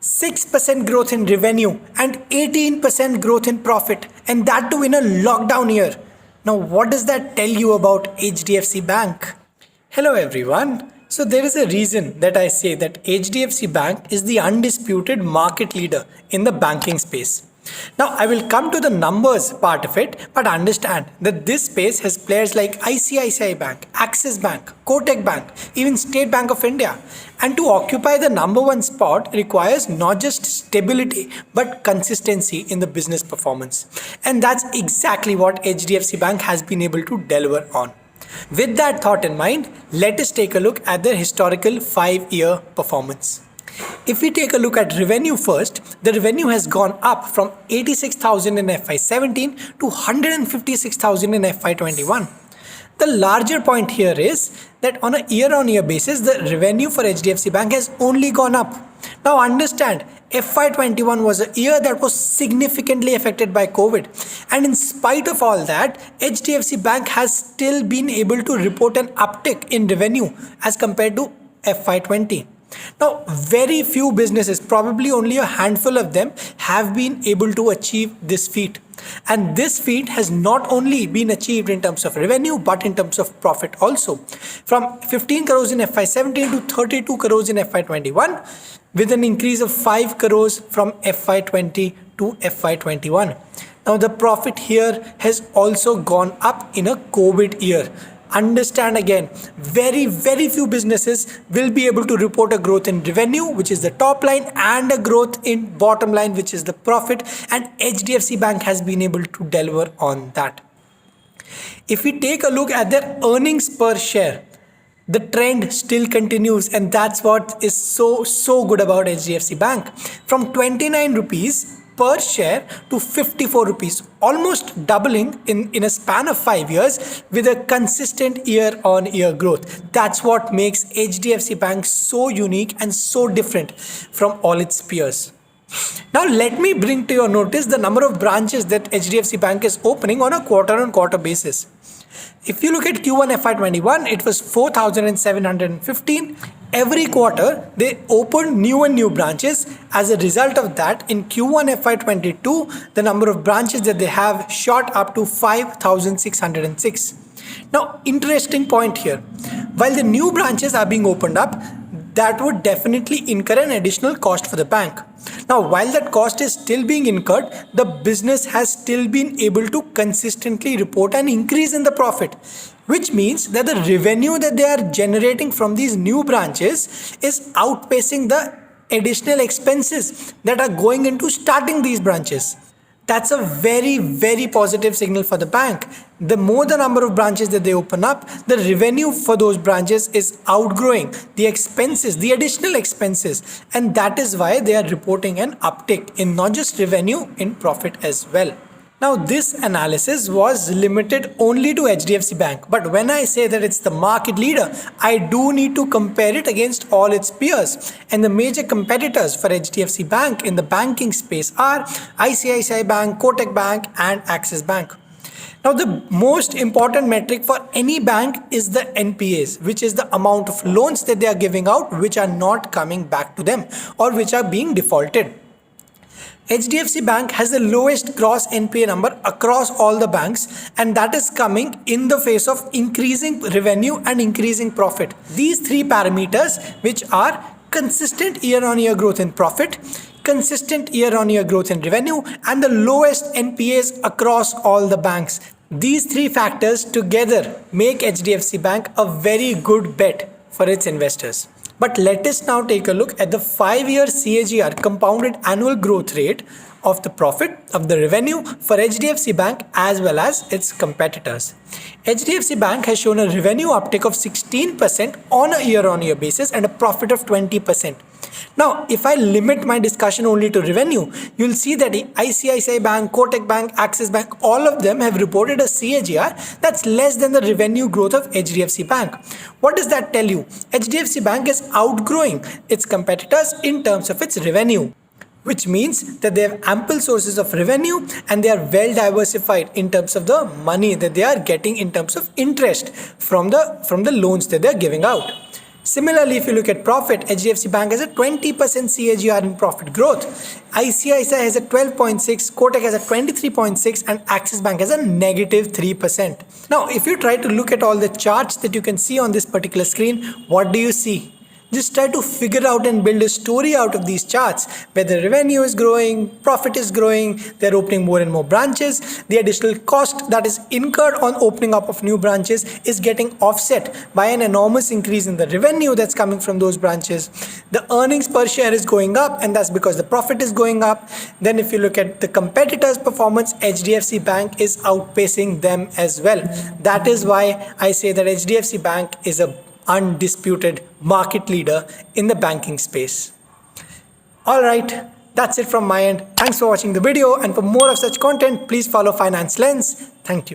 6% growth in revenue and 18% growth in profit, and that too in a lockdown year. Now, what does that tell you about HDFC Bank? Hello everyone. So there is a reason that I say that HDFC Bank is the undisputed market leader in the banking space. Now, I will come to the numbers part of it, but understand that this space has players like ICICI Bank, Axis Bank, Kotak Bank, even State Bank of India. And to occupy the number one spot requires not just stability, but consistency in the business performance. And that's exactly what HDFC Bank has been able to deliver on. With that thought in mind, let us take a look at their historical 5-year performance. If we take a look at revenue first, the revenue has gone up from 86,000 in FY17 to 156,000 in FY21. The larger point here is that on a year-on-year basis, the revenue for HDFC Bank has only gone up. Now understand, FY21 was a year that was significantly affected by COVID, and in spite of all that, HDFC Bank has still been able to report an uptick in revenue as compared to FY20. Now, very few businesses, probably only a handful of them, have been able to achieve this feat. And this feat has not only been achieved in terms of revenue, but in terms of profit also. From 15 crores in FY17 to 32 crores in FY21, with an increase of 5 crores from FY20 to FY21. Now, the profit here has also gone up in a COVID year. Understand again, very few businesses will be able to report a growth in revenue, which is the top line, and a growth in bottom line, which is the profit, and HDFC Bank has been able to deliver on that. If we take a look at their earnings per share, the trend still continues, and that's what is so good about HDFC Bank. From 29 rupees per share to 54 rupees, almost doubling in a span of 5 years with a consistent year-on-year growth. That's what makes HDFC Bank so unique and so different from all its peers. Now let me bring to your notice the number of branches that HDFC Bank is opening on a quarter-on-quarter basis. If you look at Q1 FY21, it was 4,715. Every quarter, they opened new branches. As a result of that, in Q1 FY22, the number of branches that they have shot up to 5,606. Now, interesting point here. While the new branches are being opened up, that would definitely incur an additional cost for the bank. Now, while that cost is still being incurred, the business has still been able to consistently report an increase in the profit, which means that the revenue that they are generating from these new branches is outpacing the additional expenses that are going into starting these branches. That's a very positive signal for the bank. The more the number of branches that they open up, the revenue for those branches is outgrowing the expenses, the additional expenses. And that is why they are reporting an uptick in not just revenue, in profit as well. Now, this analysis was limited only to HDFC Bank. But when I say that it's the market leader, I do need to compare it against all its peers. And the major competitors for HDFC Bank in the banking space are ICICI Bank, Kotak Bank, and Axis Bank. Now, the most important metric for any bank is the NPAs, which is the amount of loans that they are giving out which are not coming back to them or which are being defaulted. HDFC Bank has the lowest gross NPA number across all the banks, and that is coming in the face of increasing revenue and increasing profit. These three parameters, which are consistent year-on-year growth in profit, consistent year-on-year growth in revenue, and the lowest NPAs across all the banks. These three factors together make HDFC Bank a very good bet for its investors. But let us now take a look at the 5-year CAGR, compounded annual growth rate of the profit of the revenue for HDFC Bank as well as its competitors. HDFC Bank has shown a revenue uptick of 16% on a year-on-year basis and a profit of 20%. Now, if I limit my discussion only to revenue, you'll see that ICICI Bank, Kotak Bank, Axis Bank, all of them have reported a CAGR that's less than the revenue growth of HDFC Bank. What does that tell you? HDFC Bank is outgrowing its competitors in terms of its revenue, which means that they have ample sources of revenue and they are well diversified in terms of the money that they are getting in terms of interest from the loans that they are giving out. Similarly, if you look at profit, HDFC Bank has a 20% CAGR in profit growth. ICICI has a 12.6, Kotak has a 23.6, and Axis Bank has a negative 3%. Now, if you try to look at all the charts that you can see on this particular screen, what do you see? Just try to figure out and build a story out of these charts where the revenue is growing, profit is growing, they're opening more and more branches, the additional cost that is incurred on opening up of new branches is getting offset by an enormous increase in the revenue that's coming from those branches. The earnings per share is going up, and that's because the profit is going up. Then if you look at the competitors' performance, HDFC Bank is outpacing them as well. That is why I say that HDFC Bank is a undisputed market leader in the banking space. Alright, that's it from my end. Thanks for watching the video, and for more of such content, please follow Finance Lens. Thank you.